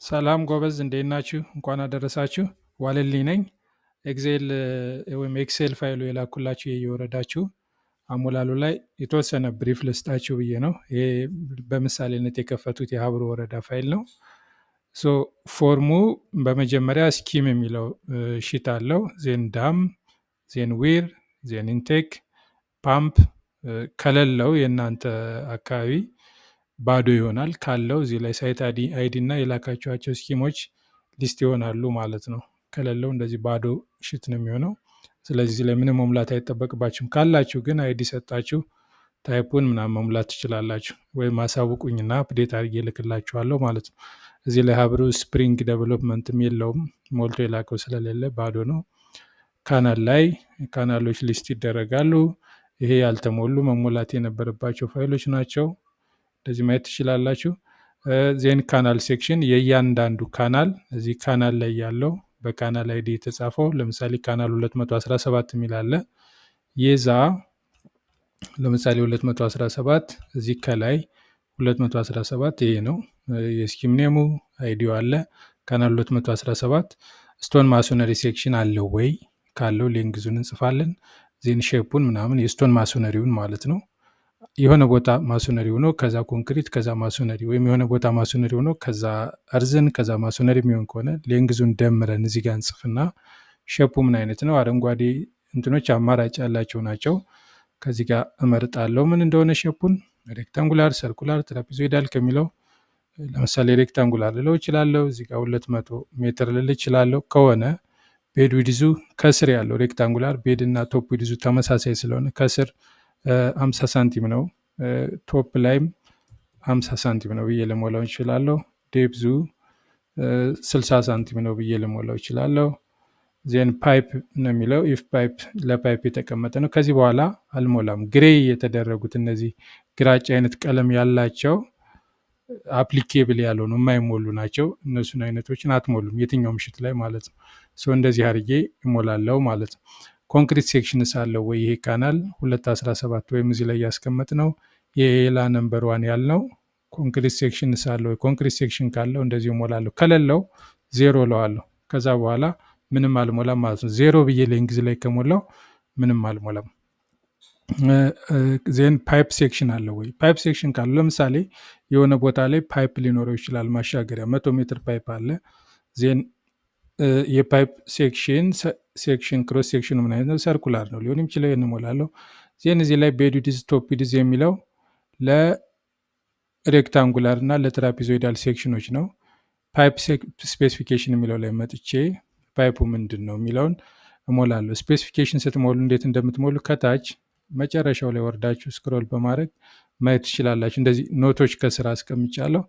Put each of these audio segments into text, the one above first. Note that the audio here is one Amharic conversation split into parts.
ሰላም ጎበዝ፣ እንዴት ናችሁ? እንኳን አደረሳችሁ። ዋለልኝ ነኝ። ኤግዜል ወይም ኤክሴል ፋይሉ የላኩላችሁ እየወረዳችሁ አሞላሉ ላይ የተወሰነ ብሪፍ ልስጣችሁ ብዬ ነው። ይሄ በምሳሌነት የከፈቱት የሀብሩ ወረዳ ፋይል ነው። ሶ ፎርሙ በመጀመሪያ ስኪም የሚለው ሺት አለው። ዜን ዳም፣ ዜን ዊር፣ ዜን ኢንቴክ፣ ፓምፕ ከሌለው የእናንተ አካባቢ ባዶ ይሆናል። ካለው እዚህ ላይ ሳይት አይዲ እና የላካችኋቸው ስኪሞች ሊስት ይሆናሉ ማለት ነው። ከሌለው እንደዚህ ባዶ ሽት ነው የሚሆነው። ስለዚህ እዚህ ላይ ምንም መሙላት አይጠበቅባችሁም። ካላችሁ ግን አይዲ ሰጣችሁ ታይፑን ምናምን መሙላት ትችላላችሁ፣ ወይም አሳውቁኝና አፕዴት አድርጌ እልክላችኋለሁ ማለት ነው። እዚህ ላይ ሀብሩ ስፕሪንግ ዴቨሎፕመንትም የለውም፣ ሞልቶ የላከው ስለሌለ ባዶ ነው። ካናል ላይ ካናሎች ሊስት ይደረጋሉ። ይሄ ያልተሞሉ መሞላት የነበረባቸው ፋይሎች ናቸው። እንደዚህ ማየት ትችላላችሁ። ዜን ካናል ሴክሽን የእያንዳንዱ ካናል እዚህ ካናል ላይ ያለው በካናል አይዲ የተጻፈው ለምሳሌ ካናል 217 የሚል አለ። የዛ ለምሳሌ 217 እዚህ ከላይ 217 ይሄ ነው የስኪም ኔሙ፣ አይዲው አለ። ካናል 217 ስቶን ማሶነሪ ሴክሽን አለው ወይ? ካለው ሌንግዙን እንጽፋለን። ዜን ሼፑን ምናምን የስቶን ማሶነሪውን ማለት ነው። የሆነ ቦታ ማሶነሪ ሆኖ ከዛ ኮንክሪት ከዛ ማሶነሪ፣ ወይም የሆነ ቦታ ማሶነሪ ሆኖ ከዛ እርዝን ከዛ ማሶነሪ የሚሆን ከሆነ ሌንግዙን ደምረን እዚህ ጋር እንጽፍና ሼፑ ምን አይነት ነው? አረንጓዴ እንትኖች አማራጭ ያላቸው ናቸው። ከዚህ ጋር እመርጣለሁ ምን እንደሆነ ሼፑን፣ ሬክታንጉላር፣ ሰርኩላር፣ ትራፒዞይዳል ከሚለው ለምሳሌ ሬክታንጉላር ልለው ይችላለሁ። እዚህ ጋር 200 ሜትር ልል ይችላለሁ። ከሆነ ቤድ ዊድዙ ከስር ያለው ሬክታንጉላር ቤድ እና ቶፕ ዊድዙ ተመሳሳይ ስለሆነ ከስር 50 ሳንቲም ነው፣ ቶፕ ላይም 50 ሳንቲም ነው ብዬ ልሞላው ይችላለሁ። ዴፕዙ 60 ሳንቲም ነው ብዬ ልሞላው ይችላለሁ። ዜን ፓይፕ ነው የሚለው ኢፍ ፓይፕ ለፓይፕ የተቀመጠ ነው። ከዚህ በኋላ አልሞላም። ግሬ የተደረጉት እነዚህ ግራጫ አይነት ቀለም ያላቸው አፕሊኬብል ያልሆኑ የማይሞሉ ናቸው። እነሱን አይነቶችን አትሞሉም የትኛውም ሽት ላይ ማለት ነው። እንደዚህ አድርጌ እሞላለው ማለት ነው። ኮንክሪት ሴክሽን ሳለው ወይ ይሄ ካናል 217 ወይም እዚህ ላይ ያስቀመጥ ነው የኤላ ነምበር 1 ያልነው ኮንክሪት ሴክሽን ሳለው፣ ኮንክሪት ሴክሽን ካለው እንደዚህ እሞላለሁ። ከሌለው ዜሮ ለዋለሁ። ከዛ በኋላ ምንም አልሞላም ማለት ነው። ዜሮ ብዬ ሌንግዝ ላይ ከሞላው ምንም አልሞላም። ዜን ፓይፕ ሴክሽን አለው ወይ? ፓይፕ ሴክሽን ካለው ለምሳሌ የሆነ ቦታ ላይ ፓይፕ ሊኖረው ይችላል፣ ማሻገሪያ 100 ሜትር ፓይፕ አለ። ዜን የፓይፕ ሴክሽን ክሮስ ሴክሽኑ ምን አይነት ነው? ሰርኩላር ነው ሊሆን የሚችለው። እንሞላለሁ። ዜን እዚህ ላይ ቤድ ዊድዝ ቶፕ ዊድዝ የሚለው ለሬክታንጉላር እና ለትራፒዞይዳል ሴክሽኖች ነው። ፓይፕ ስፔሲፊኬሽን የሚለው ላይ መጥቼ ፓይፑ ምንድን ነው የሚለውን እሞላለሁ። ስፔሲፊኬሽን ስትሞሉ እንዴት እንደምትሞሉ ከታች መጨረሻው ላይ ወርዳችሁ ስክሮል በማድረግ ማየት ትችላላችሁ። እንደዚህ ኖቶች ከስራ አስቀምጫለሁ።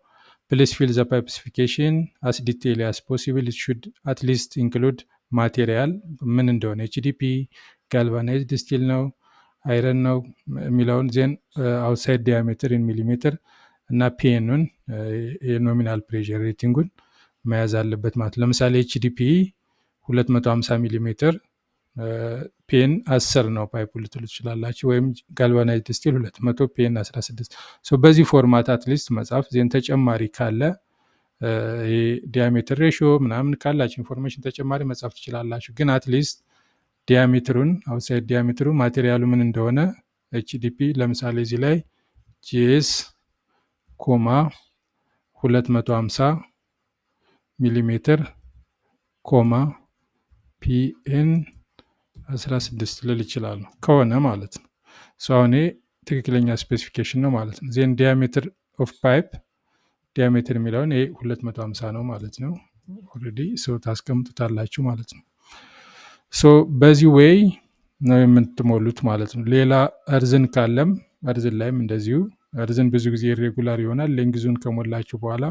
ፕሊስ ፊል ዘ ፓይፕ ስፔሲፊኬሽን አስ ዲቴይል አስ ፖሲብል ኢት ሹድ አት ሊስት ኢንክሉድ ማቴሪያል ምን እንደሆነ ኤችዲፒ፣ ጋልቫናይዝድ ስቲል ነው፣ አይረን ነው የሚለውን ዜን አውትሳይድ ዲያሜትር ኢን ሚሊሜትር እና ፒኤኑን የኖሚናል ፕሬዠር ሬቲንጉን መያዝ አለበት ማለት። ለምሳሌ ኤችዲፒ 250 ሚሊሜትር ፔን 10 ነው ፓይፑ ልትሉ ትችላላችሁ። ወይም ጋልቫናይዝድ ስቲል 200 ፔን 16። በዚህ ፎርማት አትሊስት መጻፍ። ዜን ተጨማሪ ካለ ዲያሜትር ሬሽዮ ምናምን ካላችሁ ኢንፎርሜሽን ተጨማሪ መጻፍ ትችላላችሁ። ግን አትሊስት ዲያሜትሩን አውትሳይድ ዲያሜትሩ ማቴሪያሉ ምን እንደሆነ ኤችዲፒ ለምሳሌ እዚህ ላይ ጂኤስ 250 ሚሊሜትር ፒኤን 16 ልል ይችላሉ ከሆነ ማለት ነው። አሁን ትክክለኛ ስፔሲፊኬሽን ነው ማለት ነው። ዜን ዲያሜትር ኦፍ ፓይፕ ዲያሜትር የሚለውን 250 ነው ማለት ነው። ኦልሬዲ ታስቀምጡታላችሁ ማለት ነው። በዚህ ዌይ ነው የምትሞሉት ማለት ነው። ሌላ እርዝን ካለም እርዝን ላይም እንደዚሁ። እርዝን ብዙ ጊዜ ኢሬጉላር ይሆናል። ሌንግዙን ከሞላችሁ በኋላ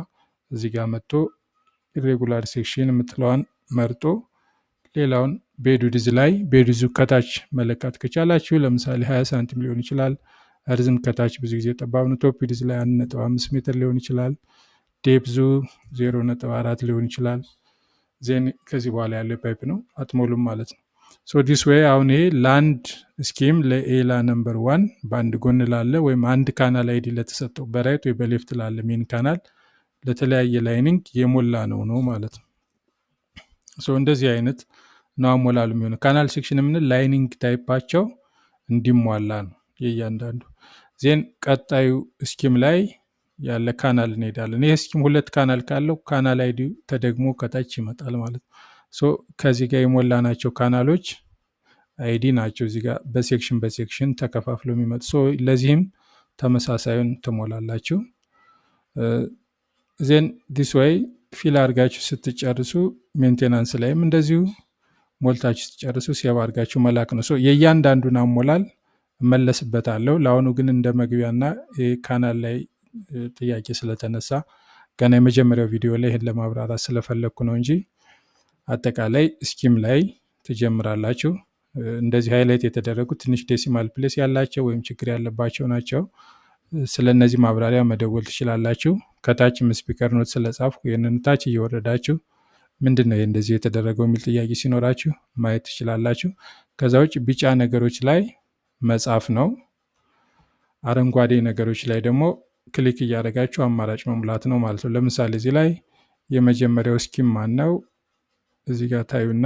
እዚህ ጋር መጥቶ ኢሬጉላር ሴክሽን የምትለዋን መርጦ ሌላውን ቤድ ዊድዝ ላይ ቤድ ዊድዙ ከታች መለካት ከቻላችሁ ለምሳሌ 20 ሳንቲም ሊሆን ይችላል። እርዝን ከታች ብዙ ጊዜ ጠባብ ነው። ቶፕ ዊድዝ ላይ 1.5 ሜትር ሊሆን ይችላል። ዴፕዙ 0.4 ሊሆን ይችላል። ዜን ከዚህ በኋላ ያለው ፓይፕ ነው፣ አትሞሉም ማለት ነው። ዲስ ዌይ አሁን ይሄ ለአንድ ስኪም ለኤላ ነምበር 1 በአንድ ጎን ላለ ወይም አንድ ካናል አይዲ ለተሰጠው በራይት ወይ በሌፍት ላለ ሜን ካናል ለተለያየ ላይኒንግ የሞላ ነው ማለት ነው። እንደዚህ አይነት ነው አሞላሉ የሚሆነው። ካናል ሴክሽን የምንል ላይኒንግ ታይፓቸው እንዲሟላ ነው የእያንዳንዱ። ዜን ቀጣዩ ስኪም ላይ ያለ ካናል እንሄዳለን። ይህ ስኪም 2 ካናል ካለው ካናል አይዲ ተደግሞ ከታች ይመጣል ማለት ነው። ከዚህ ጋር የሞላናቸው ካናሎች አይዲ ናቸው። እዚህ ጋር በሴክሽን ተከፋፍለው የሚመጡ። ለዚህም ተመሳሳዩን ትሞላላችሁ። ዜን ዲስ ወይ ፊል አድርጋችሁ ስትጨርሱ ሜንቴናንስ ላይም እንደዚሁ ሞልታችሁ ስትጨርሱ ሴቭ አድርጋችሁ መላክ ነው። የእያንዳንዱን አሞላል እመለስበታለሁ። ለአሁኑ ግን እንደ መግቢያና ካናል ላይ ጥያቄ ስለተነሳ ገና የመጀመሪያው ቪዲዮ ላይ ይህን ለማብራራት ስለፈለግኩ ነው እንጂ አጠቃላይ ስኪም ላይ ትጀምራላችሁ። እንደዚህ ሃይላይት የተደረጉ ትንሽ ዴሲማል ፕሌስ ያላቸው ወይም ችግር ያለባቸው ናቸው። ስለ እነዚህ ማብራሪያ መደወል ትችላላችሁ። ከታችም ስፒከር ኖት ስለጻፍኩ ይህንን ታች እየወረዳችሁ ምንድን ነው እንደዚህ የተደረገው የሚል ጥያቄ ሲኖራችሁ ማየት ትችላላችሁ። ከዛ ውጭ ቢጫ ነገሮች ላይ መጻፍ ነው። አረንጓዴ ነገሮች ላይ ደግሞ ክሊክ እያደረጋችሁ አማራጭ መሙላት ነው ማለት ነው። ለምሳሌ እዚህ ላይ የመጀመሪያው ስኪም ማን ነው? እዚህ ጋር ታዩና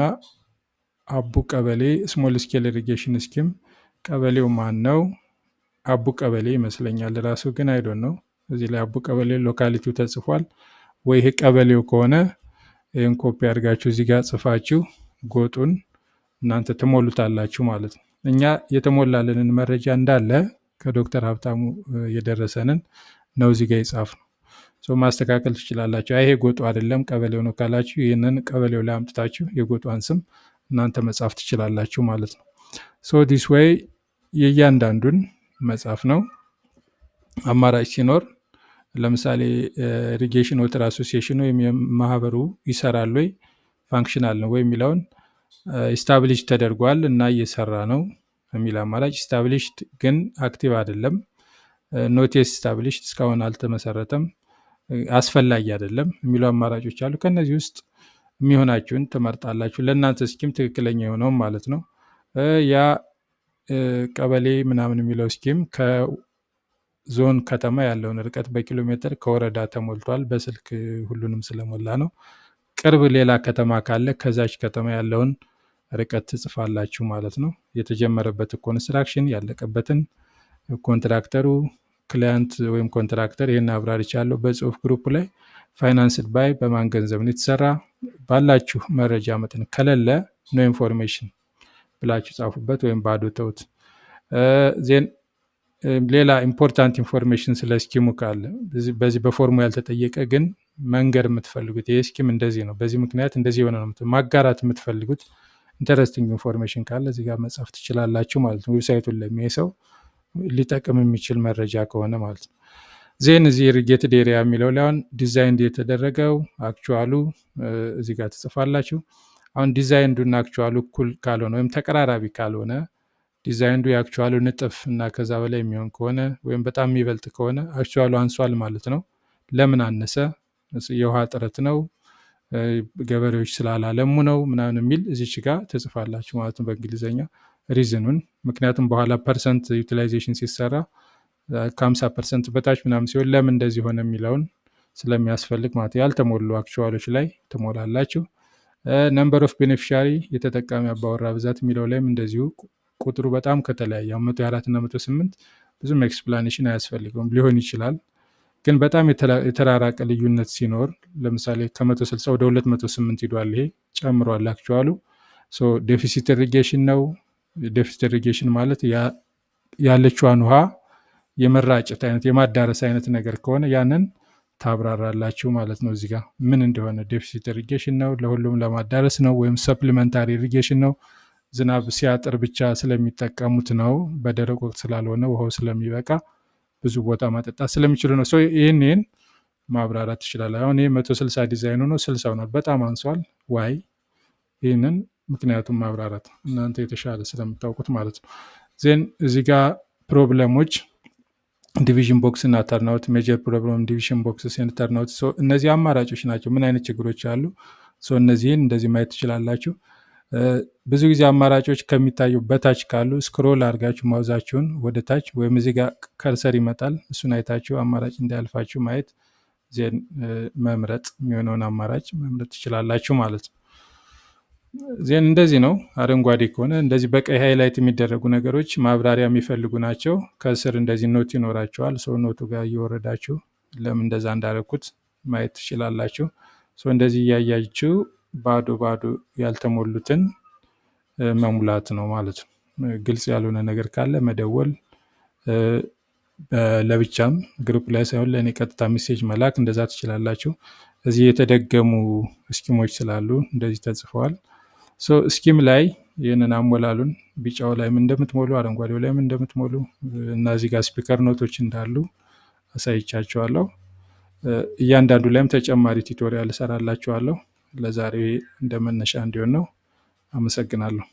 አቡ ቀበሌ ስሞል ስኬል ኢሪጌሽን ስኪም ቀበሌው ማን ነው? አቡ ቀበሌ ይመስለኛል ራሱ ግን አይዶን ነው። እዚህ ላይ አቡ ቀበሌ ሎካሊቲው ተጽፏል ወይ? ይሄ ቀበሌው ከሆነ ይህን ኮፒ አድርጋችሁ እዚህ ጋር ጽፋችሁ ጎጡን እናንተ ትሞሉታላችሁ ማለት ነው። እኛ የተሞላለንን መረጃ እንዳለ ከዶክተር ሀብታሙ የደረሰንን ነው እዚህ ጋር የጻፍ ነው። ማስተካከል ትችላላችሁ። ይሄ ጎጡ አይደለም ቀበሌው ነው ካላችሁ ይህንን ቀበሌው ላይ አምጥታችሁ የጎጧን ስም እናንተ መጻፍ ትችላላችሁ ማለት ነው። ዲስ ወይ የእያንዳንዱን መጻፍ ነው። አማራጭ ሲኖር ለምሳሌ ኢሪጌሽን ወተር አሶሲዬሽን ወይም ማህበሩ ይሰራል ወይ ፋንክሽናል ነው ወይ የሚለውን ኢስታብሊሽ ተደርጓል እና እየሰራ ነው የሚል አማራጭ፣ ኢስታብሊሽድ ግን አክቲቭ አይደለም፣ ኖቴስ ኢስታብሊሽድ እስካሁን አልተመሰረተም፣ አስፈላጊ አይደለም የሚሉ አማራጮች አሉ። ከነዚህ ውስጥ የሚሆናችሁን ትመርጣላችሁ። ለእናንተ ስኪም ትክክለኛ የሆነውም ማለት ነው። ያ ቀበሌ ምናምን የሚለው ስኪም ከዞን ከተማ ያለውን ርቀት በኪሎ ሜትር ከወረዳ ተሞልቷል። በስልክ ሁሉንም ስለሞላ ነው። ቅርብ ሌላ ከተማ ካለ ከዛች ከተማ ያለውን ርቀት ትጽፋላችሁ ማለት ነው። የተጀመረበት ኮንስትራክሽን፣ ያለቀበትን፣ ኮንትራክተሩ፣ ክላያንት ወይም ኮንትራክተር ይህን አብራርቻለሁ በጽሁፍ ግሩፕ ላይ። ፋይናንስድ ባይ በማን ገንዘብ ነው የተሰራ ባላችሁ መረጃ መጠን፣ ከሌለ ኖ ኢንፎርሜሽን ብላችሁ ጻፉበት ወይም ባዶ ተውት። ዜን ሌላ ኢምፖርታንት ኢንፎርሜሽን ስለ ስኪሙ ካለ በዚህ በፎርሙ ያልተጠየቀ ግን መንገር የምትፈልጉት ይህ ስኪም እንደዚህ ነው፣ በዚህ ምክንያት እንደዚህ የሆነ ነው ማጋራት የምትፈልጉት ኢንተረስቲንግ ኢንፎርሜሽን ካለ እዚህ ጋር መጻፍ ትችላላችሁ ማለት ነው። ዌብሳይቱን ለሚያይ ሰው ሊጠቅም የሚችል መረጃ ከሆነ ማለት ነው። ዜን እዚህ ኢሪጌትድ ኤሪያ የሚለው ላይ አሁን ዲዛይን የተደረገው አክቹዋሉ እዚህ ጋር ትጽፋላችሁ። አሁን ዲዛይንዱና አክቹዋሉ እኩል ካልሆነ ወይም ተቀራራቢ ካልሆነ ዲዛይንዱ የአክቹዋሉ ንጥፍ እና ከዛ በላይ የሚሆን ከሆነ ወይም በጣም የሚበልጥ ከሆነ አክቹዋሉ አንሷል ማለት ነው። ለምን አነሰ? የውሃ እጥረት ነው፣ ገበሬዎች ስላላለሙ ነው ምናምን የሚል እዚች ጋር ትጽፋላችሁ ማለት ነው በእንግሊዝኛ ሪዝኑን። ምክንያቱም በኋላ ፐርሰንት ዩቲላይዜሽን ሲሰራ ከ50% በታች ምናምን ሲሆን ለምን እንደዚህ ሆነ የሚለውን ስለሚያስፈልግ ማለት ያልተሞሉ አክቹዋሎች ላይ ትሞላላችሁ። ነምበር ኦፍ ቤኔፊሻሪ የተጠቃሚ አባወራ ብዛት የሚለው ላይም እንደዚሁ ቁጥሩ በጣም ከተለያየ 104 እና 108 ብዙም ኤክስፕላኔሽን አያስፈልገውም። ሊሆን ይችላል ግን በጣም የተራራቀ ልዩነት ሲኖር ለምሳሌ ከ160 ወደ 208 ሂዷል፣ ይሄ ጨምሯል አክቹዋሉ። ዴፊሲት ኢሪጌሽን ነው። ዴፊሲት ኢሪጌሽን ማለት ያለችዋን ውሃ የመራጨት አይነት የማዳረስ አይነት ነገር ከሆነ ያንን ታብራራላችሁ ማለት ነው። እዚህ ጋር ምን እንደሆነ ዴፊሲት ኢሪጌሽን ነው፣ ለሁሉም ለማዳረስ ነው፣ ወይም ሰፕሊመንታሪ ኢሪጌሽን ነው፣ ዝናብ ሲያጥር ብቻ ስለሚጠቀሙት ነው፣ በደረቅ ወቅት ስላልሆነ ውሃው ስለሚበቃ ብዙ ቦታ ማጠጣት ስለሚችሉ ነው። ይህን ማብራራት ትችላል። አሁን ይህ 160 ዲዛይኑ ነው፣ 60 ሆኗል፣ በጣም አንሷል። ዋይ ይህንን ምክንያቱም ማብራራት እናንተ የተሻለ ስለምታውቁት ማለት ነው። ዜን እዚህ ጋር ፕሮብለሞች ዲቪዥን ቦክስ እና ተርናውት፣ ሜጀር ፕሮብለም ዲቪዥን ቦክስ እና ተርናውት፣ እነዚህ አማራጮች ናቸው። ምን አይነት ችግሮች አሉ? እነዚህን እንደዚህ ማየት ትችላላችሁ። ብዙ ጊዜ አማራጮች ከሚታዩ በታች ካሉ ስክሮል አድርጋችሁ ማውዛችሁን ወደ ታች ወይም እዚህ ጋር ከርሰር ይመጣል፣ እሱን አይታችሁ አማራጭ እንዳያልፋችሁ ማየት። ዜን መምረጥ የሚሆነውን አማራጭ መምረጥ ትችላላችሁ ማለት ነው። ዜን እንደዚህ ነው። አረንጓዴ ከሆነ እንደዚህ በቀይ ሃይላይት የሚደረጉ ነገሮች ማብራሪያ የሚፈልጉ ናቸው። ከስር እንደዚህ ኖት ይኖራቸዋል። ሰው ኖቱ ጋር እየወረዳችሁ ለምን እንደዛ እንዳደረኩት ማየት ትችላላችሁ። እንደዚህ እያያችሁ ባዶ ባዶ ያልተሞሉትን መሙላት ነው ማለት ነው። ግልጽ ያልሆነ ነገር ካለ መደወል፣ ለብቻም ግሩፕ ላይ ሳይሆን ለእኔ ቀጥታ ሜሴጅ መላክ እንደዛ ትችላላችሁ። እዚህ የተደገሙ ስኪሞች ስላሉ እንደዚህ ተጽፈዋል። ስኪም ላይ ይህንን አሞላሉን ቢጫው ላይም እንደምትሞሉ አረንጓዴው ላይም እንደምትሞሉ እና እዚህ ጋር ስፒከር ኖቶች እንዳሉ አሳይቻችኋለሁ። እያንዳንዱ ላይም ተጨማሪ ቱቶሪያል እሰራላችኋለሁ። ለዛሬ እንደመነሻ እንዲሆን ነው። አመሰግናለሁ።